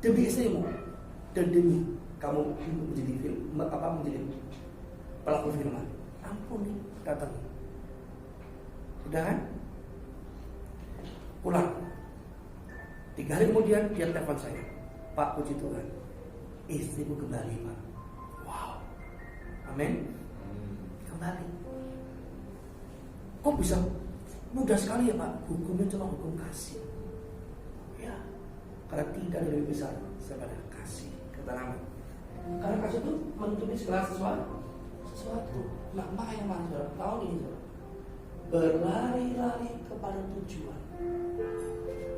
Demi istrimu dan demi kamu menjadi pelaku firman. Ampuni, datangi. Sudah kan? Pulang. 3 hari kemudian dia telepon saya. Pak, puji Tuhan, istrimu kembali Pak. Wow. Amin. Kembali. Kok bisa mudah sekali ya Pak? Hukumnya cuma hukum kasih. Ya, karena tidak ada lebih besar daripada kasih. Keterangan. Karena kasih itu menutupi segala sesuatu. Nah, makanya mana tahun ini saudara, berlari-lari kepada tujuan.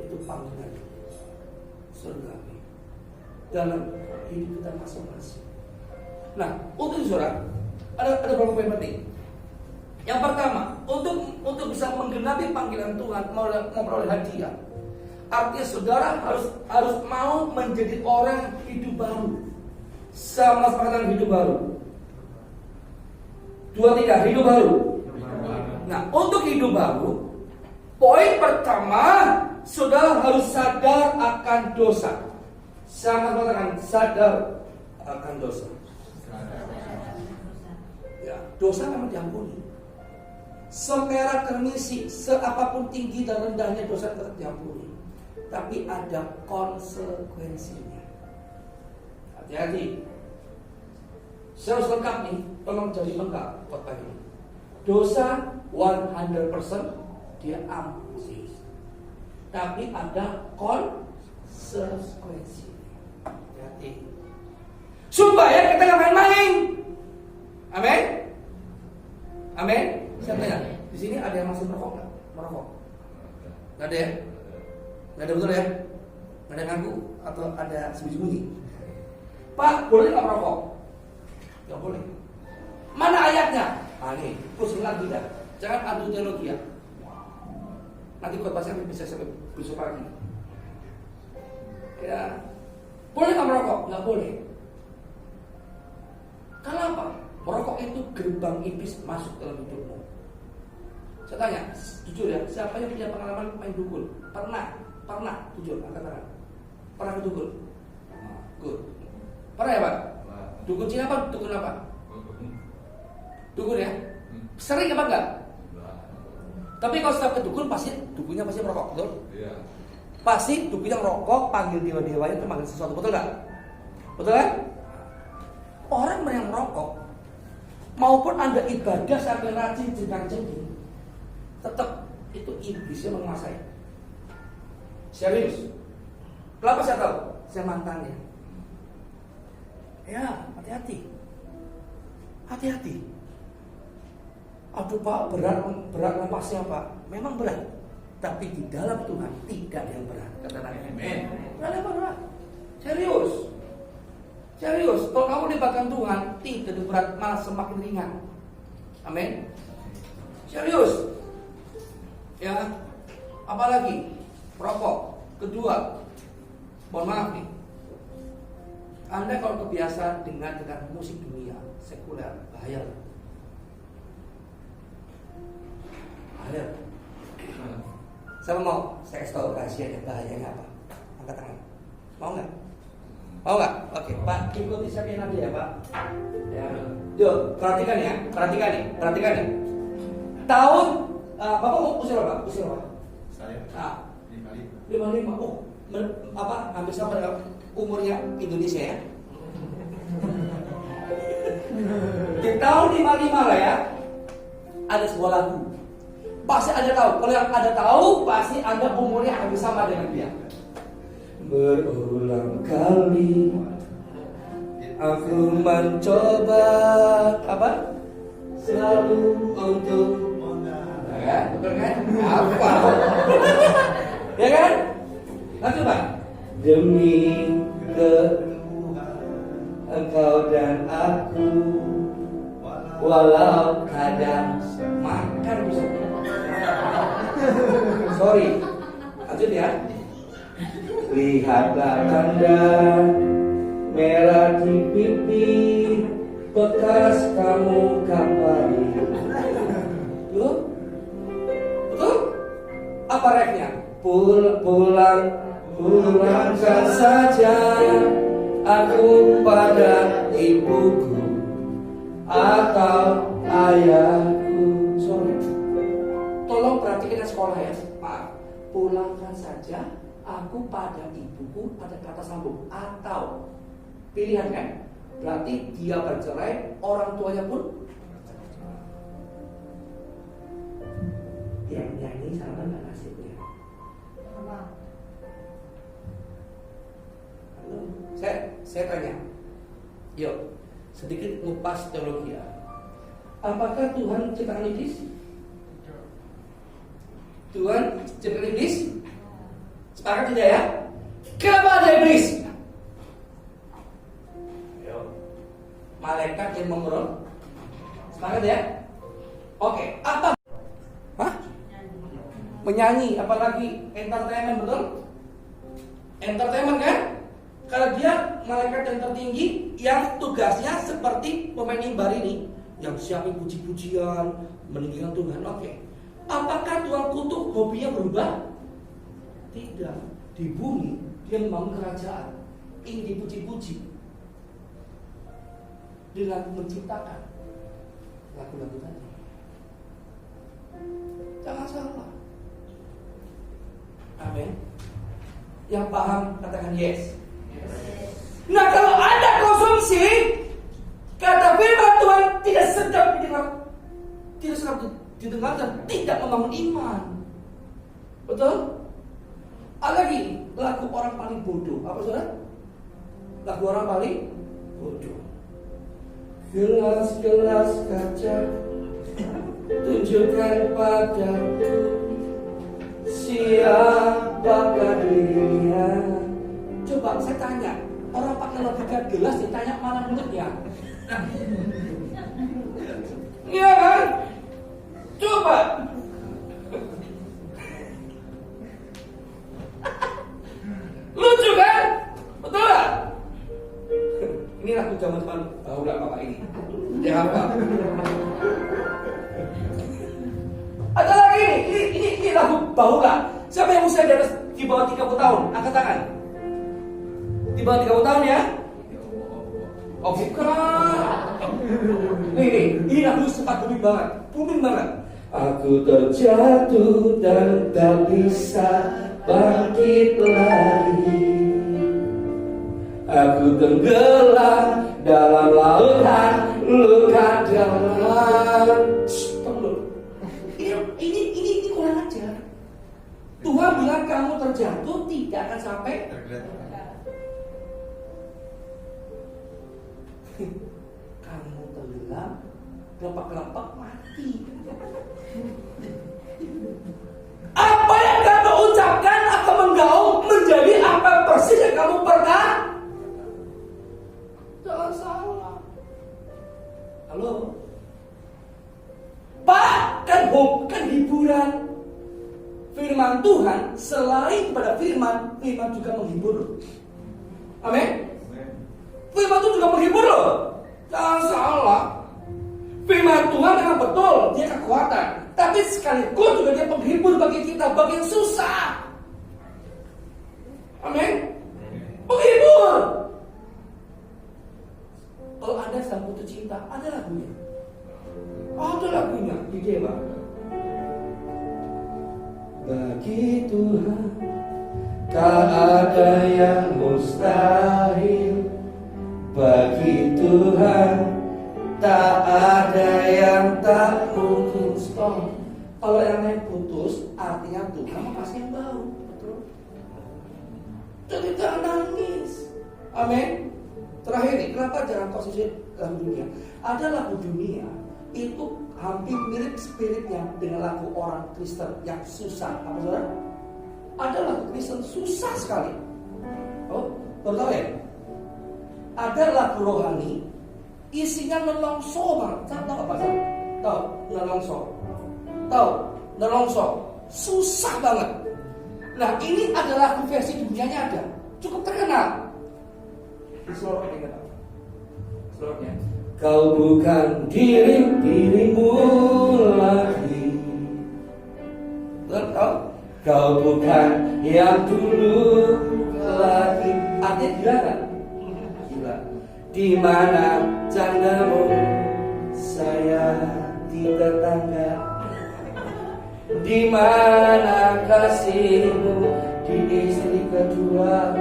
Itu panggilan surgawi dalam hidup kita masing-masing. Nah, untuk saudara ada beberapa poin penting. Yang pertama, untuk bisa menggenapi panggilan Tuhan, memperoleh hadiah, artinya saudara harus mau menjadi orang hidup baru. Sama seperti hidup baru. 2, 3, hidup baru. Nah, untuk hidup baru, poin pertama, saudara harus sadar akan dosa. Sama katakan sadar akan dosa. Ya, dosa memang diampuni. Semerah kermisi, seapapun tinggi dan rendahnya dosa tetap diampuni. Tapi ada konsekuensinya. Hati-hati. Saya harus lengkap nih, tolong jadi lengkap khotbah ini. Dosa 100% dia ampuni. Tapi ada konsekuensi. Hati-hati. Supaya kita nggak main-main. Amin. Amin. Saya tanya, di sini ada yang masih merokok nggak? Merokok? Nggak ada ya? Nggak ada, betul ya? Nggak ada ngaku atau ada sembunyi-sembunyi? Pak, boleh nggak merokok? Nggak boleh. Mana ayatnya? Ah nih, pusing lagi dah. Jangan adu teologi ya. Nanti khotbah saya bisa sampai besok pagi. Ya, boleh nggak merokok? Nggak boleh. Kenapa? Merokok itu gerbang iblis masuk dalam hidupmu. Saya tanya, jujur ya, siapa yang punya pengalaman main dukun? Pernah, jujur, angkat tangan. Pernah ke dukun? Good. Pernah ya Pak? Dukun Cina apa? Dukun apa? Dukun ya? Sering apa enggak? Tapi kalau setiap ke dukun pasti dukunnya pasti merokok, betul? Iya. Pasti dukunnya merokok, panggil dewa-dewanya itu manggil sesuatu, betul enggak? Betul kan? Orang yang merokok maupun Anda ibadah sampai rajin jengang-jengking, tetap itu iblisnya menguasai. Serius. Kenapa saya tahu? Saya mantannya. Ya, hati-hati. Hati-hati. Aduh Pak, berat lepasnya Pak. Memang berat. Tapi di dalam Tuhan tidak ada yang berat. Katakan amin. Tidak ada yang berat. Serius. Serius. Kalau kamu libatkan Tuhan, tidak ada berat, malah semakin ringan. Amin. Serius. Ya. Apalagi merokok. Kedua, mohon maaf nih, Anda kalau kebiasaan dengan musik dunia sekuler, bahaya. Bahaya. Saya mau saya tahu rahasianya bahayanya apa. Angkat tangan. Mau nggak? Mau nggak? Oke, Pak, ikuti saya nanti ya Pak. Ya. Yuk, perhatikan ya, perhatikan nih. Tahun Bapak usia berapa? Usia berapa? Saya. 55. Oh, hampir sama dengan umurnya Indonesia ya. Di tahun 55 lah ya. Ada sebuah lagu. Pasti Anda tahu. Kalau yang Anda tahu, pasti Anda umurnya hampir sama dengan dia. Berulang kali aku mencoba apa? Selalu untuk kan? Betul kan? Apa? Ya kan? Lanjut Pak. Demi ke engkau dan aku, walau kadang makan bisa. Sorry. Lanjut ya. Lihatlah tanda merah di pipi, bekas kamu kapari. Betul? Betul? Apa refnya? Pulangkan saja aku pada ibuku atau ayahku. Sorry. Tolong perhatikan sekolah ya. Maaf. Pulangkan saja aku pada ibuku, pada kata sambung atau pilihan kan? Berarti dia bercerai, orang tuanya pun yang nyanyi sama nggak nasibnya? Halo, saya tanya, yuk sedikit ngupas teologi ya. Apakah Tuhan ciptakan iblis? Tuhan ciptakan iblis? Sepakat tidak ya? Kenapa ada iblis? Malaikat yang memberontak. Sepakat ya? Oke, apa? Hah? Menyanyi, apalagi entertainment, betul? Entertainment kan? Kalau dia malaikat yang tertinggi yang tugasnya seperti pemain mimbar ini, yang siapin puji-pujian, meninggikan Tuhan. Oke. Apakah Tuhan kutuk hobinya berubah? Tidak. Di bumi dia membangun kerajaan, ingin dipuji-puji dengan menciptakan lagu-lagu tadi. Jangan salah. Amin. Yang paham katakan yes. Nah, kalau Anda konsumsi kata firman Tuhan tidak sedap didengar, tidak sedap didengar dan tidak membangun iman. Betul? Ada lagi lagu orang paling bodoh. Apa saudara? Lagu orang paling bodoh. Gelas-gelas kaca tunjukkan padaku siapakah dirinya. Coba saya tanya, orang pakai logika gelas ditanya mana mulutnya? Iya kan? Coba. Lucu kan? Betul gak? Ini lagu zaman tahu gak Bapak ini? Ya apa? Ada lagi ini lagu Baula. Siapa yang usia di atas di bawah 30 tahun? Angkat tangan. Di bawah 30 tahun ya? Oh bukan. Ini lagu suka booming banget. Aku terjatuh dan tak bisa bangkit lagi. Aku tenggelam dalam lautan luka dalam. Ini kurang ajar. Tuhan bilang kamu terjatuh tidak akan sampai. Kamu tenggelam, kelopak-kelopak mati. Apa yang kamu ucapkan akan menggaung menjadi apa persis yang kamu perkatakan. Jangan salah. Halo, Pak, kan hiburan. Firman Tuhan selain pada firman juga menghibur. Amin. Firman Tuhan juga menghibur loh. Jangan salah. Firman Tuhan memang betul, dia kekuatan. Tapi sekaligus juga dia penghibur bagi kita, bagi yang susah. Amin. Penghibur. Kalau Anda sedang putus cinta, ada lagunya. Ada lagunya di Dewa. Bagi Tuhan tak ada yang mustahil. Bagi Tuhan tak ada yang tak mungkin. Stop. Kalau yang lain putus, artinya Tuhan pasti yang baru. Betul? Jadi jangan nangis. Amin. Terakhir nih, kenapa jangan konsumsi lagu dunia? Ada lagu dunia itu hampir mirip spiritnya dengan lagu orang Kristen yang susah. Apa saudara? Ada lagu Kristen susah sekali. Oh, tahu ya? Ada lagu rohani isinya nelongso banget. Tahu apa sih? Tahu nelongso? Tahu nelongso? Susah banget. Nah, ini adalah lagu versi dunianya ada, cukup terkenal. Slogannya apa? Slogannya, kau bukan dirimu lagi. Tahu? Kau bukan yang dulu lagi. Artinya gila kan? Gila. Di mana candamu saya di tetangga? Di mana kasihmu di istri kedua?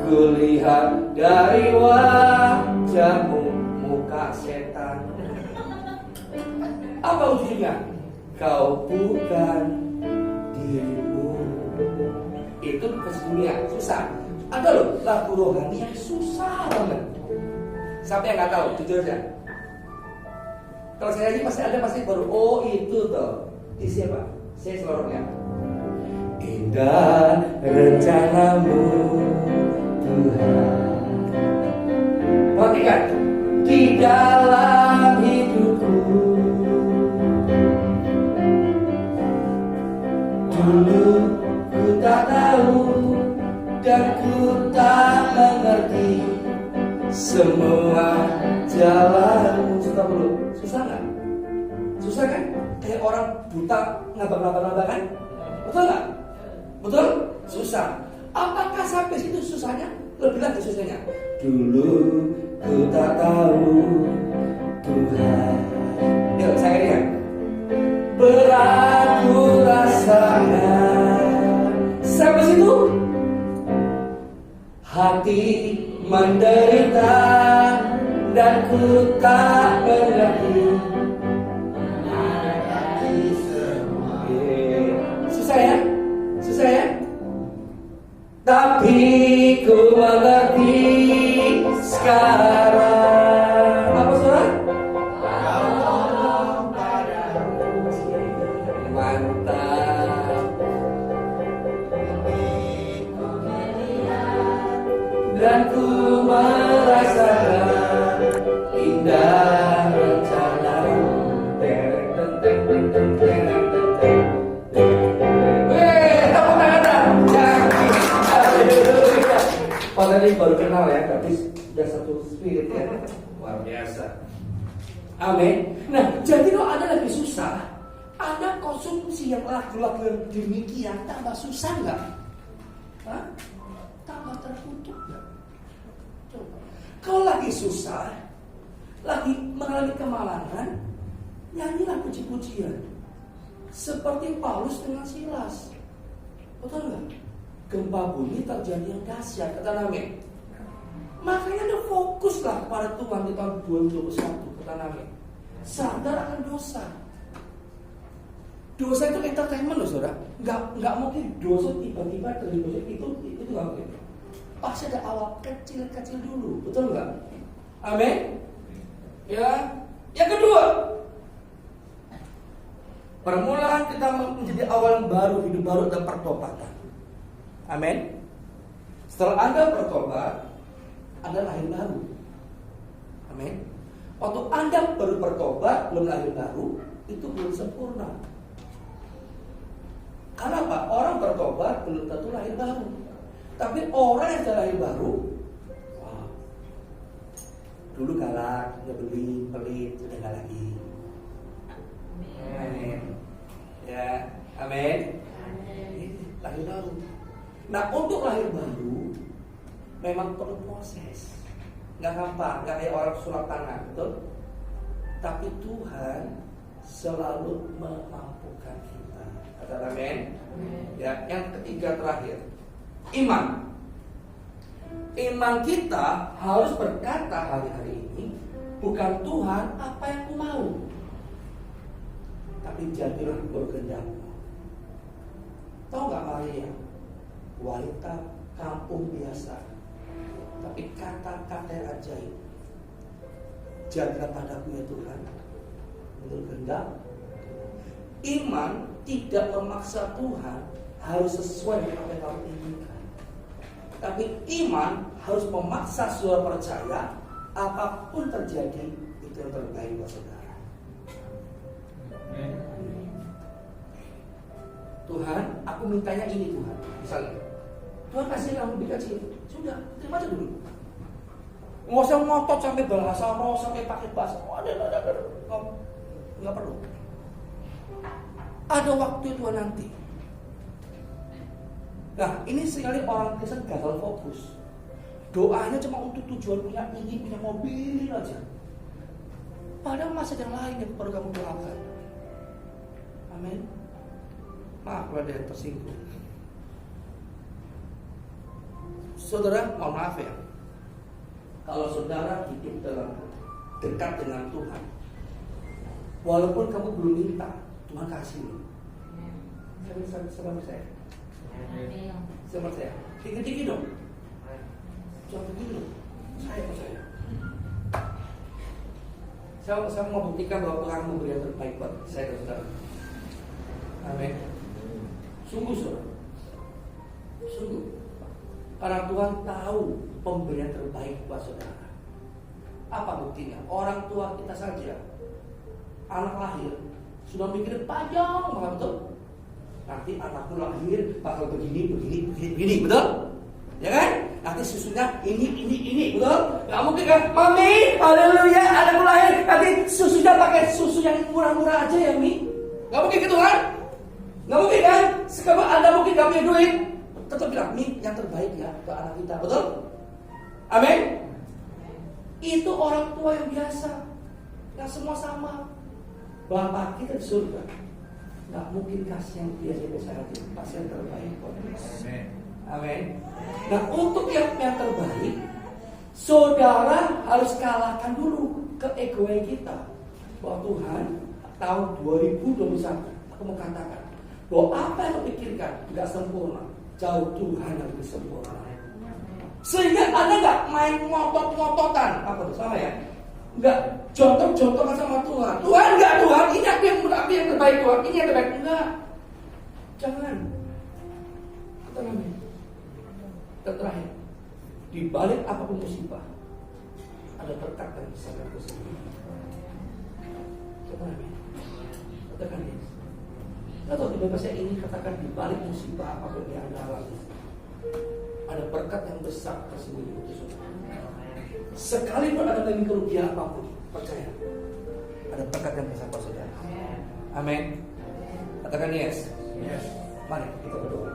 Kulihat dari wajahmu muka setan. Apa ujungnya? Kau bukan dirimu. Itu kesemuanya susah. Ada loh lagu rohani yang susah banget. Siapa yang nggak tahu? Jujur aja. Kalau saya ini pasti ada, pasti baru. Oh itu tuh. Di siapa? Saya selorongnya. Indah rencanamu Tuhan. Perhatikan di dalam hidupku. Dulu ku tak tahu dan ku tak mengerti semua jalanmu. Susah belum? Susah nggak? Susah kan? Kayak orang buta ngabang-ngabang kan? Betul nggak? Betul? Susah. Apakah sampai situ susahnya? Lebih lagi susahnya. Dulu ku tak tahu Tuhan. Yuk saya lihat. Berat ku rasakan. Sampai situ hati menderita dan ku tak mengerti. Susah ya? Susah ya? Tapi ku mengerti sekarang. Apa saudara? Mantap. Dan ku merasakan indah rencanamu. Padahal ini baru kenal ya, tapi sudah satu spirit ya. Luar biasa. Amin. Nah, jadi kalau ada lagi susah, ada konsumsi yang lagu-lagu yang demikian, tambah susah nggak? Hah? Tambah tertutup nggak? Coba. Kalau lagi susah, lagi mengalami kemalangan, nyanyilah puji-pujian. Seperti Paulus dengan Silas. Betul nggak? Gempa bumi terjadi yang dahsyat, kata Amin. Makanya Anda fokuslah kepada Tuhan di tahun 2021, kata Amin. Sadar akan dosa. Dosa itu entertainment loh saudara. Nggak mungkin dosa tiba-tiba terjadi itu nggak mungkin. Pasti ada awal kecil-kecil dulu, betul nggak? Amin. Ya. Yang kedua, permulaan kita menjadi awal baru, hidup baru dan pertobatan. Amin. Setelah Anda bertobat, Anda lahir baru. Amin. Waktu Anda baru bertobat, belum lahir baru, itu belum sempurna. Karena apa? Orang bertobat belum tentu lahir baru. Tapi orang yang sudah lahir baru, wow, dulu galak, nyebelin, pelit, sudah nggak lagi. Amin. Ya, amin. Lahir baru. Nah, untuk lahir baru memang perlu proses. Nggak gampang, nggak kayak orang sulap tangan, betul? Tapi Tuhan selalu memampukan kita. Kata amin. Ya, yang ketiga terakhir, iman. Iman kita harus berkata hari-hari ini, bukan Tuhan apa yang ku mau, tapi jadilah berkehendakmu. Tahu nggak Maria? Wanita kampung biasa, tapi kata-kata ajaib. Jadilah padaku ya Tuhan, menurut kehendak. Iman tidak memaksa Tuhan harus sesuai dengan apa yang kamu inginkan. Tapi iman harus memaksa saudara percaya apapun terjadi itu yang terbaik buat saudara. Tuhan, aku mintanya ini Tuhan. Misalnya, Tuhan kasih kamu dikasih itu, sudah terima aja dulu. Nggak usah ngotot sampai bahasa roh, sampai pakai bahasa. Nggak perlu. Ada waktu Tuhan nanti. Nah, ini sekali orang Kristen gagal fokus. Doanya cuma untuk tujuan punya ini, punya mobil aja. Padahal masih ada yang lain yang perlu kamu doakan. Amin. Maaf kalau ada yang tersinggung. Saudara, mohon maaf ya. Kalau saudara hidup dalam dekat dengan Tuhan, walaupun kamu belum minta, Tuhan kasih. Sama saya. Sama saya. Tinggi-tinggi dong. Jangan begini. Saya percaya. Saya mau buktikan bahwa Tuhan memberi yang terbaik buat saya dan saudara. Amin. Sungguh saudara. Sungguh. Karena Tuhan tahu pemberian terbaik buat saudara. Apa buktinya? Orang tua kita saja, anak lahir sudah mikir panjang banget, betul? Nanti anakku lahir bakal begini, betul? Ya kan? Nanti susunya ini, betul? Gak mungkin kan? Mami, haleluya, anakku lahir, nanti susunya pakai susu yang murah-murah aja ya, Mi? Gak mungkin gitu kan? Gak mungkin kan? Sekarang Anda mungkin gak punya duit, tetap bilang, Mi, yang terbaik ya ke anak kita, betul? Amin? Itu orang tua yang biasa, yang semua sama. Bapak kita di surga nggak mungkin kasih yang biasa-biasa aja, pasti yang terbaik. Amin. Nah, untuk yang terbaik, saudara harus kalahkan dulu keegoan kita. Bahwa Tuhan, tahun 2021 aku mau katakan bahwa apa yang kau pikirkan nggak sempurna, jauh Tuhan yang lebih sempurna. Sehingga Anda nggak main ngotot-ngototan, apa tuh sama ya? Nggak jontok-jontokan sama Tuhan. Tuhan nggak, Tuhan ini aku yang terbaik, Tuhan ini yang terbaik. Enggak, jangan. Tenang. Dan terakhir, di balik apapun musibah ada berkat dan besar dan kesempurnaan. Tenang. Katakan ya. Atau di bahasa ini katakan di balik musibah apapun yang Anda alami ada berkat yang besar tersembunyi untuk saudara. Sekalipun ada demi kerugian apapun, percaya ada berkat yang besar buat saudara. Amin. Katakan yes. Yes. Mari kita berdoa.